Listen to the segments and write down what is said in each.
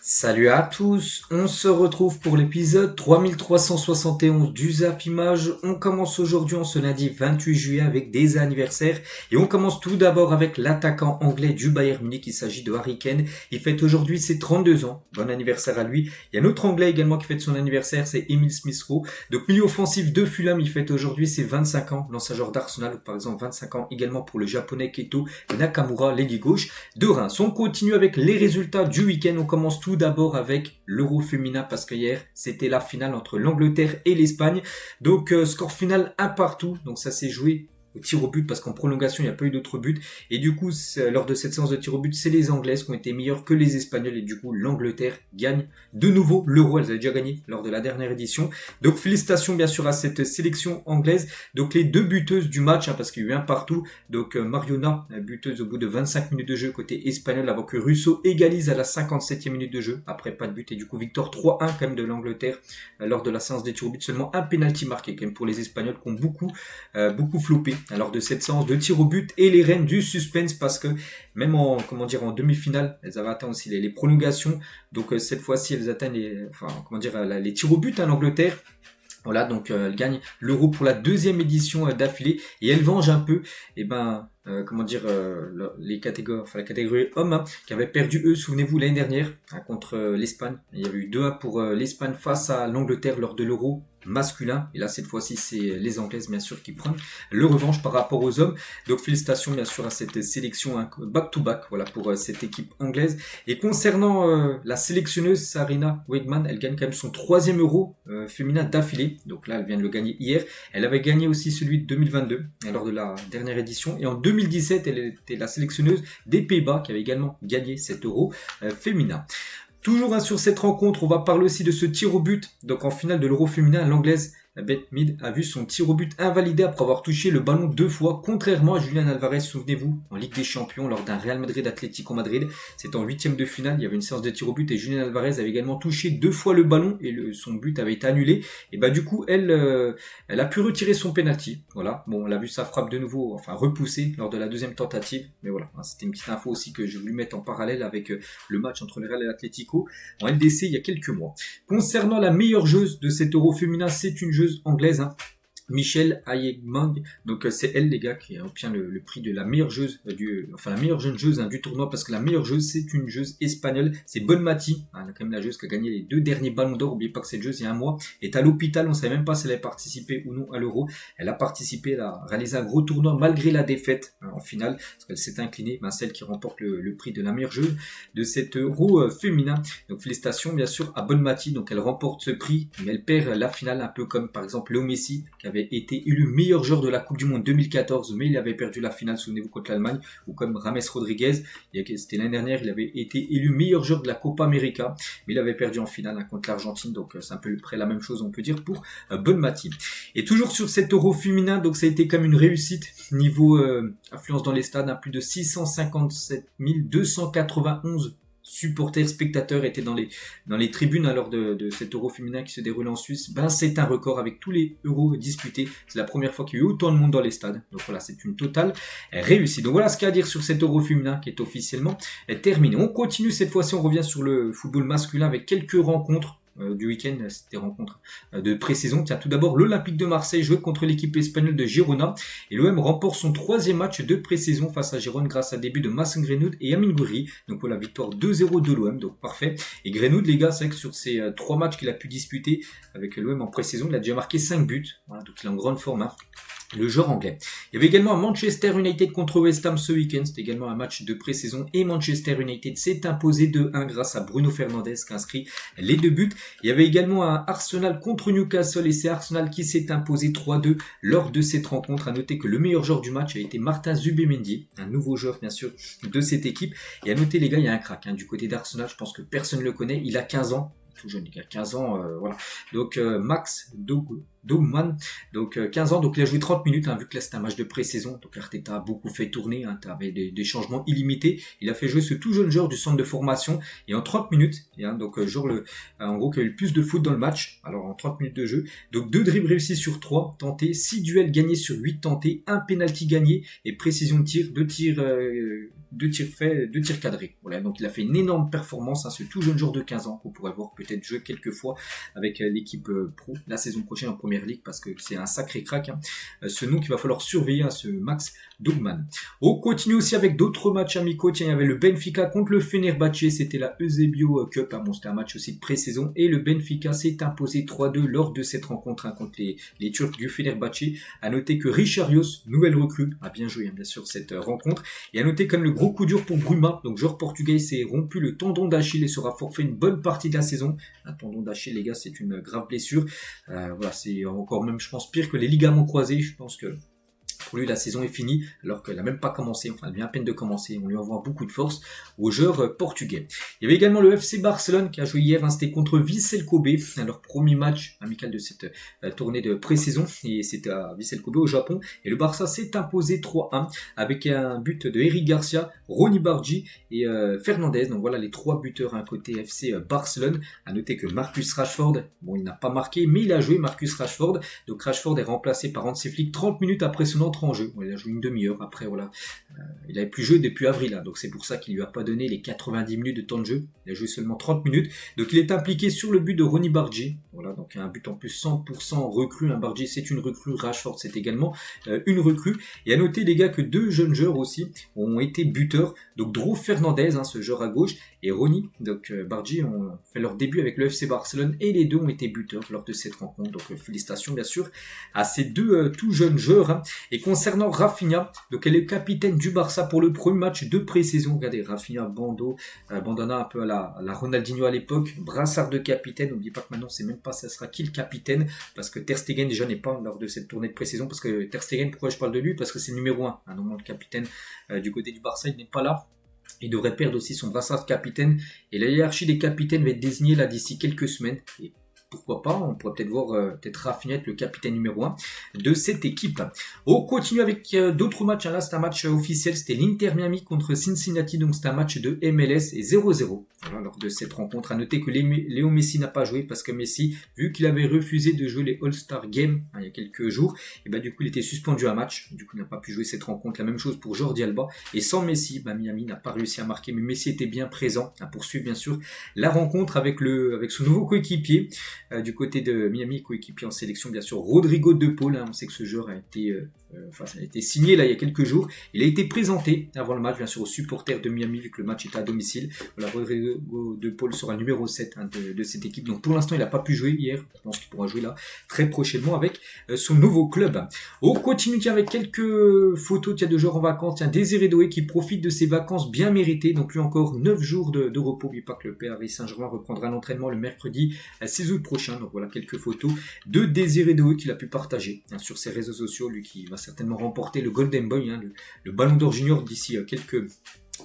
Salut à tous, on se retrouve pour l'épisode 3371 du Zap Image. On commence aujourd'hui en ce lundi 28 juillet avec des anniversaires et on commence tout d'abord avec l'attaquant anglais du Bayern Munich, il s'agit de Harry Kane. Il fête aujourd'hui ses 32 ans, bon anniversaire à lui. Il y a un autre anglais également qui fête son anniversaire, c'est Emile Smith-Rowe. Donc milieu offensif de Fulham, il fête aujourd'hui ses 25 ans, l'ancien joueur d'Arsenal, par exemple 25 ans également pour le japonais Keito Nakamura, l'ailier gauche de Reims. On continue avec les résultats du week-end, on commence tout d'abord avec l'Euro féminin parce que hier c'était la finale entre l'Angleterre et l'Espagne. Donc score final 1 partout. Donc ça s'est joué au tir au but parce qu'en prolongation il n'y a pas eu d'autres buts. Et du coup lors de cette séance de tir au but c'est les Anglaises qui ont été meilleures que les Espagnols et du coup l'Angleterre gagne de nouveau l'Euro. Elles avaient déjà gagné lors de la dernière édition. Donc félicitations bien sûr à cette sélection anglaise. Donc les deux buteuses du match parce qu'il y a eu un partout. Donc Mariona buteuse au bout de 25 minutes de jeu côté espagnol avant que Russo égalise à la 57e minute de jeu après pas de but et du coup victoire 3-1 quand même de l'Angleterre lors de la séance des tirs au but. Seulement un penalty marqué quand même pour les Espagnols qui ont beaucoup floppé lors de cette séance de tir au but et les reines du suspense parce que même en demi-finale elles avaient atteint aussi les prolongations. Donc cette fois-ci elles atteignent les tirs au but l'Angleterre. Voilà, donc elle gagne l'Euro pour la deuxième édition d'affilée et elle venge un peu la catégorie hommes qui avaient perdu eux, souvenez-vous, l'année dernière contre l'Espagne. Il y avait eu 2-1 pour l'Espagne face à l'Angleterre lors de l'Euro masculin. Et là, cette fois-ci, c'est les Anglaises, bien sûr, qui prennent le revanche par rapport aux hommes. Donc, félicitations, bien sûr, à cette sélection back-to-back, voilà, pour cette équipe anglaise. Et concernant la sélectionneuse Sarina Wiegman, elle gagne quand même son 3e Euro féminin d'affilée. Donc là, elle vient de le gagner hier. Elle avait gagné aussi celui de 2022, lors de la dernière édition. Et en 2017, elle était la sélectionneuse des Pays-Bas, qui avait également gagné cet Euro féminin. Toujours sur cette rencontre, on va parler aussi de ce tir au but. Donc en finale de l'Euro féminin, l'Anglaise Beth Mead a vu son tir au but invalidé après avoir touché le ballon 2 fois, contrairement à Julián Álvarez, souvenez-vous, en Ligue des Champions, lors d'un Real Madrid Atlético Madrid. C'était en 8e de finale, il y avait une séance de tir au but et Julián Álvarez avait également touché 2 fois le ballon et son but avait été annulé. Et du coup, elle a pu retirer son penalty. Voilà, bon, on a vu sa frappe de nouveau, repoussée lors de la deuxième tentative. Mais voilà, c'était une petite info aussi que je voulais mettre en parallèle avec le match entre le Real et l'Atlético en LDC il y a quelques mois. Concernant la meilleure joueuse de cet Euro féminin, c'est une joueuse anglaise, Michelle Ayegmang. Donc c'est elle les gars qui obtient le prix de la meilleure joueuse la meilleure jeune joueuse du tournoi parce que la meilleure joueuse c'est une joueuse espagnole, c'est Bonmati, elle a quand même la joueuse qui a gagné les 2 derniers ballons d'or. N'oubliez pas que cette joueuse il y a un mois est à l'hôpital, on ne savait même pas si elle avait participé ou non à l'Euro. Elle a participé, elle a réalisé un gros tournoi malgré la défaite en finale parce qu'elle s'est inclinée, celle qui remporte le prix de la meilleure joueuse de cet Euro féminin. Donc félicitations bien sûr à Bonmati, donc elle remporte ce prix mais elle perd la finale un peu comme par exemple Léo Messi qui avait été élu meilleur joueur de la Coupe du Monde 2014, mais il avait perdu la finale, souvenez-vous, contre l'Allemagne, ou comme James Rodriguez, c'était l'année dernière, il avait été élu meilleur joueur de la Copa América, mais il avait perdu en finale contre l'Argentine, donc c'est un peu près la même chose, on peut dire, pour Bonmati. Et toujours sur cet Euro féminin, donc ça a été comme une réussite, niveau affluence dans les stades, plus de 657 291 supporters, spectateurs étaient dans les tribunes lors de cet Euro féminin qui se déroule en Suisse. C'est un record avec tous les Euros disputés. C'est la première fois qu'il y a eu autant de monde dans les stades. Donc voilà, c'est une totale réussite. Donc voilà ce qu'il y a à dire sur cet Euro féminin qui est officiellement terminé. On continue cette fois-ci, on revient sur le football masculin avec quelques rencontres du week-end, c'était rencontre de pré-saison. Tiens, tout d'abord, l'Olympique de Marseille joue contre l'équipe espagnole de Girona et l'OM remporte son 3e match de pré-saison face à Girona grâce à des buts de Massène Greenwood et Amine Gouiri. Donc voilà, victoire 2-0 de l'OM, donc parfait. Et Greenwood, les gars, c'est vrai que sur ces 3 matchs qu'il a pu disputer avec l'OM en pré-saison, il a déjà marqué 5 buts. Voilà, donc il est en grande forme. Le joueur anglais. Il y avait également un Manchester United contre West Ham ce week-end. C'était également un match de pré-saison et Manchester United s'est imposé 2-1 grâce à Bruno Fernandes qui a inscrit les 2 buts. Il y avait également un Arsenal contre Newcastle et c'est Arsenal qui s'est imposé 3-2 lors de cette rencontre. À noter que le meilleur joueur du match a été Martin Zubimendi, un nouveau joueur bien sûr de cette équipe. Et à noter les gars, il y a un crack du côté d'Arsenal. Je pense que personne ne le connaît. Il a 15 ans. tout jeune, il a 15 ans, voilà. Donc Max Dogman, donc 15 ans, donc il a joué 30 minutes, hein, vu que là c'était un match de pré-saison, donc Arteta a beaucoup fait tourner, hein, tu avais des changements illimités, il a fait jouer ce tout jeune joueur du centre de formation, et en 30 minutes, et, hein, donc en gros qui a eu le plus de foot dans le match, alors en 30 minutes de jeu, donc 2 dribbles réussis sur 3 tentés, 6 duels gagnés sur 8 tentés, 1 penalty gagné, et précision de tir, 2 tirs faits, 2 tirs cadrés. Voilà, donc il a fait une énorme performance, hein, ce tout jeune joueur de 15 ans, qu'on pourrait voir peut-être jouer quelques fois avec l'équipe pro la saison prochaine en première ligue, parce que c'est un sacré crack, hein. Ce nom qu'il va falloir surveiller, hein, ce Max Dogman. On continue aussi avec d'autres matchs amicaux. Tiens, il y avait le Benfica contre le Fenerbahçe, c'était la Eusebio Cup, hein. Bon, c'était un match aussi de pré-saison, et le Benfica s'est imposé 3-2 lors de cette rencontre, hein, contre les Turcs du Fenerbahçe. À noter que Richarlios, nouvelle recrue, a bien joué, hein, bien sûr, cette rencontre. Et à noter comme le gros coup dur pour Bruma, donc joueur portugais, s'est rompu le tendon d'Achille et sera forfait une bonne partie de la saison. Un tendon d'Achille, les gars, c'est une grave blessure. Voilà, c'est encore même, je pense, pire que les ligaments croisés. Je pense que pour lui, la saison est finie, alors qu'elle n'a même pas commencé, enfin, elle vient à peine de commencer. On lui envoie beaucoup de force aux joueurs portugais. Il y avait également le FC Barcelone qui a joué hier, hein, c'était contre Vissel Kobe, leur premier match amical de cette tournée de pré-saison, et c'était à Vissel Kobe au Japon. Et le Barça s'est imposé 3-1 avec un but de Eric Garcia, Ronny Bargi et Fernandez. Donc voilà les 3 buteurs, hein, côté FC Barcelone. À noter que Marcus Rashford, bon, il n'a pas marqué, mais il a joué Marcus Rashford. Donc Rashford est remplacé par Hansi Flick 30 minutes après son entrée en jeu. Bon, il a joué une demi-heure après, voilà. Il avait plus joué depuis avril, hein, donc c'est pour ça qu'il lui a pas donné les 90 minutes de temps de jeu. Il a joué seulement 30 minutes. Donc il est impliqué sur le but de Ronny Bargi. Voilà, donc un but en plus 100% recrue. Un Bargi, c'est une recrue. Rashford, c'est également une recrue. Et à noter, les gars, que 2 jeunes joueurs aussi ont été buteurs. Donc Dro Fernandez, hein, ce joueur à gauche, et Ronny, donc Bargi, ont fait leur début avec le FC Barcelone, et les deux ont été buteurs lors de cette rencontre. Donc félicitations bien sûr à ces 2 tout jeunes joueurs, hein. Et concernant Rafinha, donc elle est capitaine du Barça pour le premier match de pré-saison. Regardez, Rafinha, bandana un peu à la Ronaldinho à l'époque, brassard de capitaine. N'oubliez pas que maintenant c'est même pas ça sera qui le capitaine, parce que Ter Stegen déjà n'est pas lors de cette tournée de pré-saison, parce que Ter Stegen, pourquoi je parle de lui, parce que c'est le numéro 1, hein, normalement le capitaine du côté du Barça, il n'est pas là. Il devrait perdre aussi son brassard de capitaine, et la hiérarchie des capitaines va être désignée là d'ici quelques semaines. Et pourquoi pas, on pourrait peut-être voir peut-être Rafinha être le capitaine numéro 1 de cette équipe. On continue avec d'autres matchs, hein. Là c'est un match officiel, c'était l'Inter Miami contre Cincinnati, donc c'est un match de MLS et 0-0. Voilà, lors de cette rencontre, à noter que Léo Messi n'a pas joué, parce que Messi, vu qu'il avait refusé de jouer les All-Star Games, hein, il y a quelques jours, et du coup il était suspendu à un match, du coup il n'a pas pu jouer cette rencontre. La même chose pour Jordi Alba, et sans Messi, Miami n'a pas réussi à marquer, mais Messi était bien présent, à poursuivre bien sûr la rencontre avec son nouveau coéquipier, du côté de Miami, coéquipier en sélection bien sûr, Rodrigo De Paul, hein. On sait que ce joueur a été signé là il y a quelques jours. Il a été présenté avant le match bien sûr aux supporters de Miami, vu que le match était à domicile. Voilà, Rodrigo De Paul sera le numéro 7, hein, de cette équipe. Donc pour l'instant il n'a pas pu jouer hier, je pense qu'il pourra jouer là très prochainement avec son nouveau club. On continue avec quelques photos de joueurs en vacances. Tiens, Désiré Doué qui profite de ses vacances bien méritées, donc lui encore 9 jours de repos. N'oubliez pas que le Paris Saint-Germain reprendra l'entraînement le mercredi 6 août prochain. Donc voilà quelques photos de Désiré Doué qu'il a pu partager, hein, sur ses réseaux sociaux, lui qui va certainement remporter le Golden Boy, hein, le Ballon d'Or Junior d'ici quelques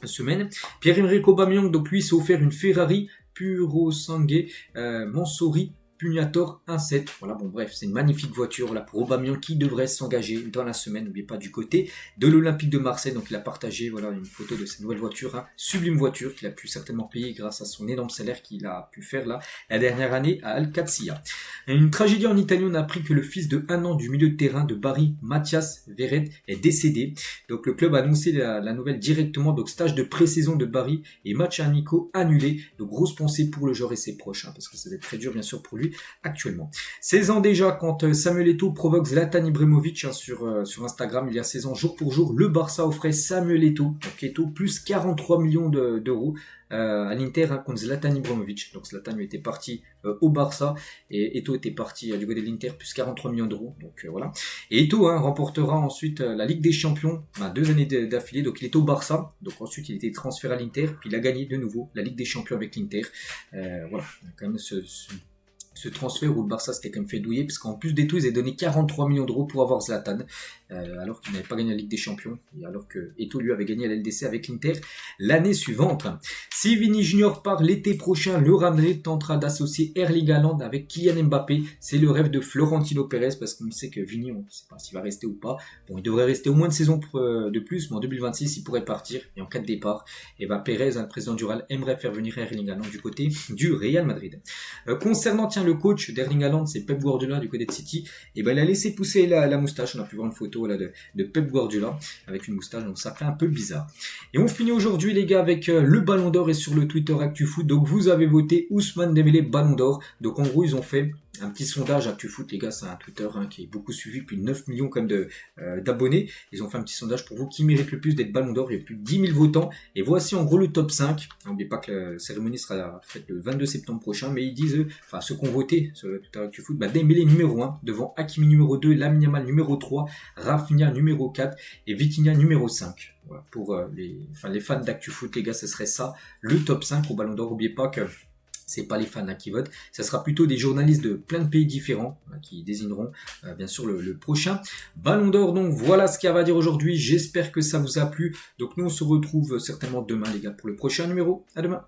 semaine. Pierre-Emerick Aubameyang, donc lui s'est offert une Ferrari Purosangue Mansouri Pugnator 1.7. Voilà, bon bref, c'est une magnifique voiture, voilà, pour Aubameyang qui devrait s'engager dans la semaine, n'oubliez pas, du côté de l'Olympique de Marseille. Donc il a partagé, voilà, une photo de cette nouvelle voiture, hein, sublime voiture qu'il a pu certainement payer grâce à son énorme salaire qu'il a pu faire là la dernière année à Al Qadsiya. Une tragédie en Italie, on a appris que le fils de 1 an du milieu de terrain de Bari, Mathias Verret, est décédé. Donc le club a annoncé la nouvelle directement, donc stage de pré-saison de Bari et match amico annulé. Donc grosse pensée pour le joueur et ses proches, hein, parce que ça va être très dur bien sûr pour lui actuellement. 16 ans déjà quand Samuel Eto'o provoque Zlatan Ibrahimovic, hein, sur Instagram. Il y a 16 ans, jour pour jour, le Barça offrait Samuel Eto'o, donc Eto'o plus 43 millions d'euros à l'Inter, hein, contre Zlatan Ibrahimovic. Donc Zlatan lui était parti au Barça et Eto'o était parti du côté de l'Inter, plus 43 millions d'euros. Donc voilà. Et Eto'o, hein, remportera ensuite la Ligue des Champions, 2 années d'affilée. Donc il était au Barça, donc ensuite il était transféré à l'Inter, puis il a gagné de nouveau la Ligue des Champions avec l'Inter. Voilà, quand même ce transfert où le Barça s'était quand même fait douiller, parce qu'en plus des tout, ils avaient donné 43 millions d'euros pour avoir Zlatan, alors qu'il n'avait pas gagné la Ligue des Champions, et alors que Eto'o lui avait gagné la LDC avec l'Inter l'année suivante. Si Vini Junior part l'été prochain, le Real Madrid tentera d'associer Erling Haaland avec Kylian Mbappé. C'est le rêve de Florentino Pérez, parce qu'on sait que Vini, on ne sait pas s'il va rester ou pas. Bon, il devrait rester au moins une saison de plus, mais en 2026, il pourrait partir, et en cas de départ, et ben Pérez, le président du Real, aimerait faire venir Erling Haaland du côté du Real Madrid. Concernant le coach d'Erling Haaland, c'est Pep Guardiola du côté de City, et ben il a laissé pousser la moustache. On a pu voir une photo là de Pep Guardiola avec une moustache, donc ça fait un peu bizarre. Et on finit aujourd'hui les gars avec le Ballon d'Or, et sur le Twitter ActuFoot, donc vous avez voté Ousmane Dembélé Ballon d'Or. Donc en gros ils ont fait un petit sondage ActuFoot, les gars, c'est un Twitter qui est beaucoup suivi, plus de 9 millions comme d'abonnés. Ils ont fait un petit sondage pour vous qui mérite le plus d'être Ballon d'Or. Il y a plus de 10 000 votants, et voici en gros le top 5. N'oubliez pas que la cérémonie sera faite le 22 septembre prochain, mais ils disent, enfin ceux qui ont voté sur le Twitter ActuFoot, Dembélé numéro 1, devant Hakimi numéro 2, Lamine Yamal numéro 3, Rafinha numéro 4 et Vitinha numéro 5. Voilà, pour les fans d'ActuFoot, les gars, ce serait ça, le top 5 au Ballon d'Or. N'oubliez pas que c'est pas les fans qui votent, ça sera plutôt des journalistes de plein de pays différents qui désigneront bien sûr le prochain Ballon d'Or. Donc voilà ce qu'il y a à dire aujourd'hui, j'espère que ça vous a plu. Donc nous on se retrouve certainement demain les gars pour le prochain numéro. À demain.